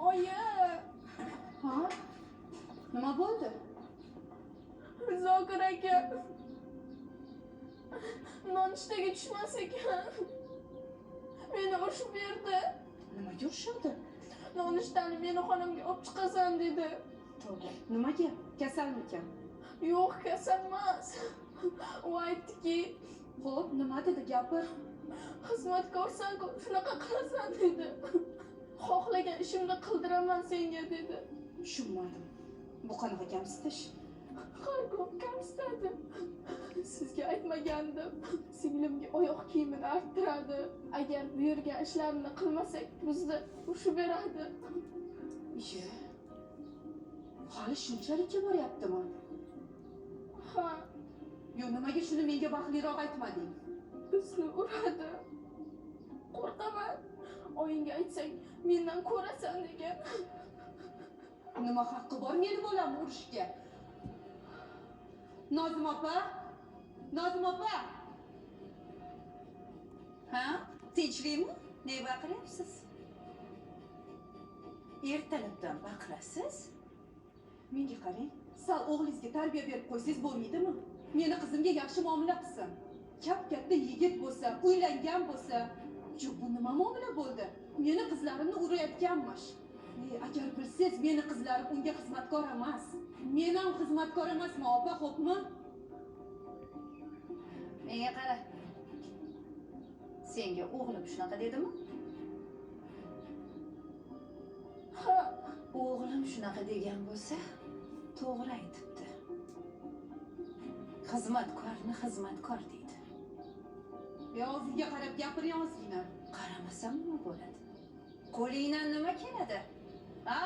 Oyi, Ha? Nima bo'ldi? Zokir aka nonushtaga tushmas ekan. Meni urishib berdi. Nimaga urishadi? Nonushtani meni xonamga olib chiqasan dedi. Tavba. Nimaga? Kasalmikan? Yo'q, kasal emas. U aytdiki, Xo'p, nima dedi? Gapir. xizmatkorsan-ku, shunaqa qilasan dedi. Xohlagan ishimni qildiraman senga dedi. Tushunmadim. Bu qanaqa kamsitish? Har kun kamsitadi. Sizga aytmagandim. Singlimga oyoq kiyimini arttiradi. Agar buyurgan ishlarini qilmasak, bizni urishib beradi. Iye. Hali shunchalikka boryaptimi? Ha, Yo, nimaga shuni menga baxtliroq aytmading? bizni uradi. Qo'rqaman. Oyingga aytsang, mendan ko'rasan degan. Nima haqqi bor meni bolamni urishga? Nozim opa? Nozim opa? Ha? Tinchlikmi? Ne baqiryapsiz? Ertalabdan baqirasiz? Menga qarang. Sal o'g'lingizga tarbiya berib qo'ysangiz bo'lmaydimi? Meni qizimga yaxshi muomala qilsin. Kap-katta yigit bo'lsa, uylangan bo'lsa, yo bu nima muomala bo'ldi? Meni qizlarimni urayotganmish. Agar bilsangiz, meni qizlarim unga xizmatkor emas. Men ham xizmatkor emasman, opa, xo'pmi? Menga qara. Senga o'g'lim shunaqa dedimi? Ha, O'g'lim shunaqa degan bo'lsa, to'g'ri aytibdi. Xizmatkorni xizmatkor deydi. Og'zingga qarab gapiring ozgina. Qaramasam nima bo'ladi? Qo'lingdan nima keladi? Ha?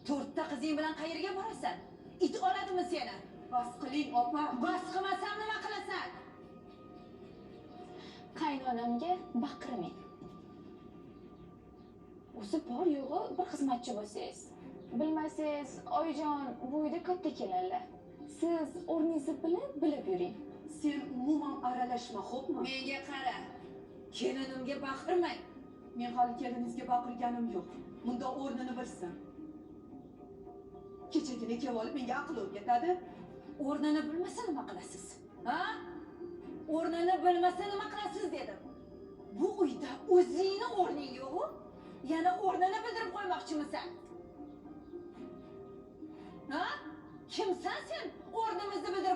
To'rtta qizing bilan qayerga borasan? It oladimi seni? Bas qiling, opa. Bas qilmasam nima qilasan? qaynonamga baqirmang. O'zi bor yo'g'i bir xizmatchi bo'lsangiz. Bilmasangiz, oyijon bu uyda katta kelinlar. Siz o'rningizni bilib yuring. Sen umuman aralashma, xo'pmi? Menga qara. Kelinimga baqirmang. Men hali keliningizga baqirganim yo'q. Bunda o'rnini bilsin. Kechagina kelib olib menga aql o'rgatadi. O'rnini bilmasa nima qilasiz? Ha? O'rnini bilmasa nima qilasiz dedim. Bu uyda o'zingni o'rning yo'q-ku? Yana o'rnini bildirib qo'ymoqchimisan? Ha? Kimsan sen? O'rnimizni bildirib